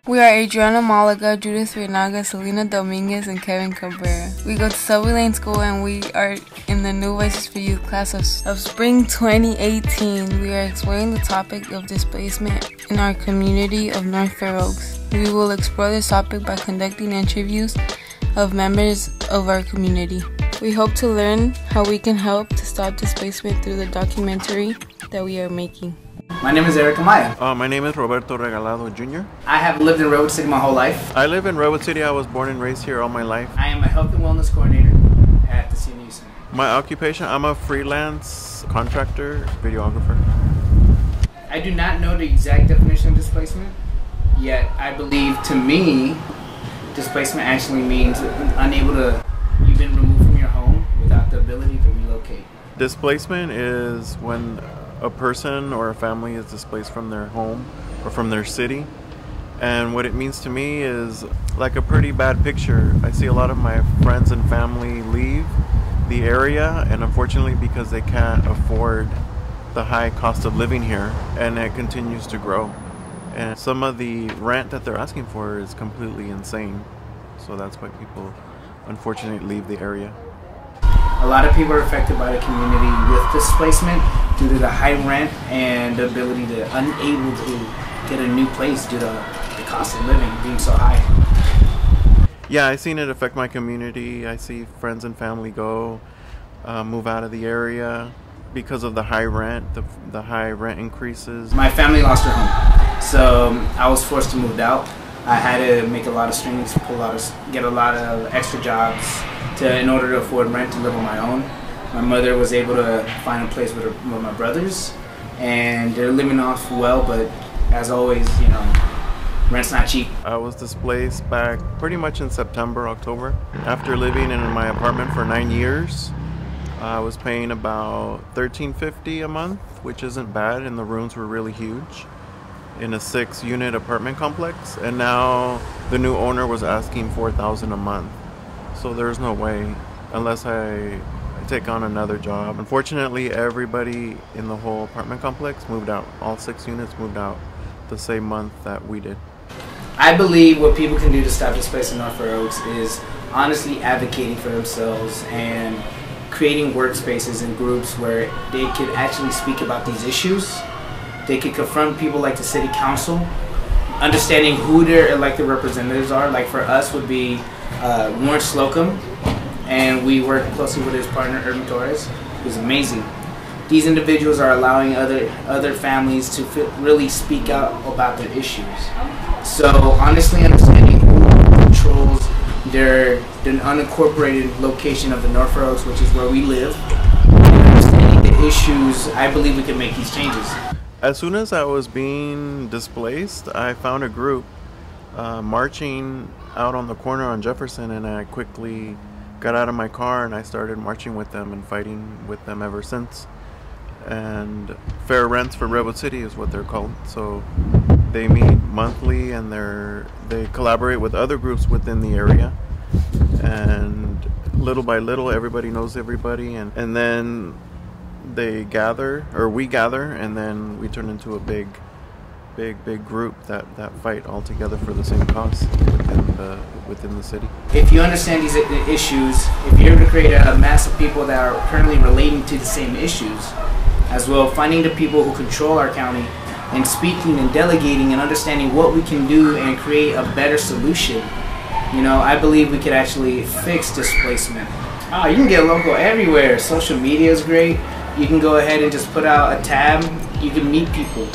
We are Adriana Malaga, Judith Renaga, Selena Dominguez, and Kevin Cabrera. We go to Selby Lane School and we are in the New Voices for Youth class of spring 2018. We are exploring the topic of displacement in our community of North Fair Oaks. We will explore this topic by conducting interviews of members of our community. We hope to learn how we can help to stop displacement through the documentary that we are making. My name is Eric Amaya. My name is Roberto Regalado Jr. I have lived in Redwood City my whole life. I live in Redwood City. I was born and raised here all my life. I am a health and wellness coordinator at the CNU Center. My occupation, I'm a freelance contractor, videographer. I do not know the exact definition of displacement, yet I believe, to me, displacement actually means you've been removed from your home without the ability to relocate. Displacement is when a person or a family is displaced from their home or from their city. And what it means to me is like a pretty bad picture. I see a lot of my friends and family leave the area, and unfortunately because they can't afford the high cost of living here, and it continues to grow. And some of the rent that they're asking for is completely insane. So that's why people unfortunately leave the area. A lot of people are affected by the community with displacement due to the high rent and the ability to unable to get a new place due to the cost of living being so high. Yeah, I've seen it affect my community. I see friends and family move out of the area because of the high rent, the high rent increases. My family lost their home, so I was forced to move out. I had to make a lot of strings, get a lot of extra jobs in order to afford rent to live on my own. My mother was able to find a place with my brothers, and they're living off well, but as always, rent's not cheap. I was displaced back pretty much in September, October. After living in my apartment for 9 years, I was paying about $13.50 a month, which isn't bad, and the rooms were really huge in a 6-unit apartment complex, and now the new owner was asking $4,000 a month. So there's no way unless I take on another job. Unfortunately, everybody in the whole apartment complex moved out. All 6 units moved out the same month that we did. I believe what people can do to stop displacement in North Fair Oaks is honestly advocating for themselves and creating workspaces and groups where they could actually speak about these issues. They could confront people like the city council, understanding who their elected representatives are. Like for us would be Warren Slocum, and we work closely with his partner Urban Torres, who's amazing. These individuals are allowing other families to really speak out about their issues. So honestly understanding who controls the unincorporated location of the North Fair Oaks, which is where we live, and understanding the issues, I believe we can make these changes. As soon as I was being displaced, I found a group marching out on the corner on Jefferson, and I quickly got out of my car and I started marching with them and fighting with them ever since. And Fair Rents for Redwood City is what they're called. So they meet monthly, and they collaborate with other groups within the area, and little by little everybody knows everybody, and then we gather, and then we turn into a big group that fight all together for the same cause within the city. If you understand these issues, if you're able to create a mass of people that are currently relating to the same issues, as well finding the people who control our county and speaking and delegating and understanding what we can do and create a better solution, I believe we could actually fix displacement. You can get local everywhere. Social media is great. You can go ahead and just put out a tab. You can meet people.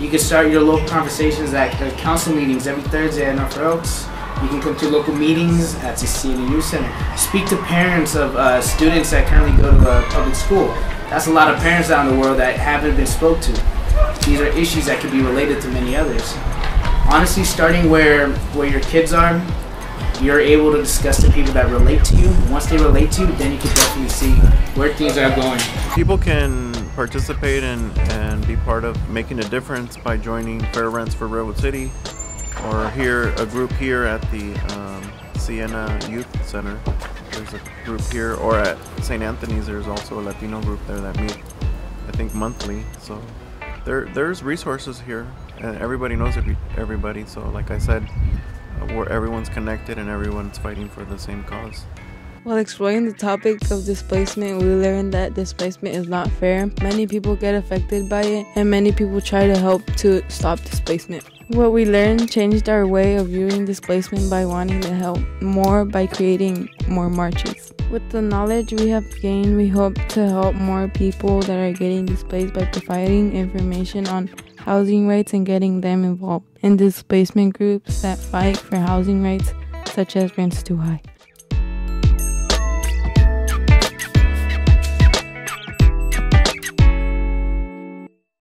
You can start your local conversations at council meetings every Thursday at North Fair Oaks. You can come to local meetings at the CNU Center. Speak to parents of students that currently go to a public school. That's a lot of parents out in the world that haven't been spoke to. These are issues that could be related to many others. Honestly, starting where your kids are, you're able to discuss the people that relate to you. Once they relate to you, then you can definitely see where things are going. People can participate and be part of making a difference by joining Fair Rents for Redwood City, or a group here at the Siena Youth Center. There's a group here, or at St. Anthony's there's also a Latino group there that meet, I think, monthly. So there's resources here and everybody knows everybody. So, like I said, where everyone's connected and everyone's fighting for the same cause. While exploring the topic of displacement, we learned that displacement is not fair. Many people get affected by it, and many people try to help to stop displacement. What we learned changed our way of viewing displacement by wanting to help more by creating more marches. With the knowledge we have gained, we hope to help more people that are getting displaced by providing information on housing rights and getting them involved in displacement groups that fight for housing rights, such as Rents Too High.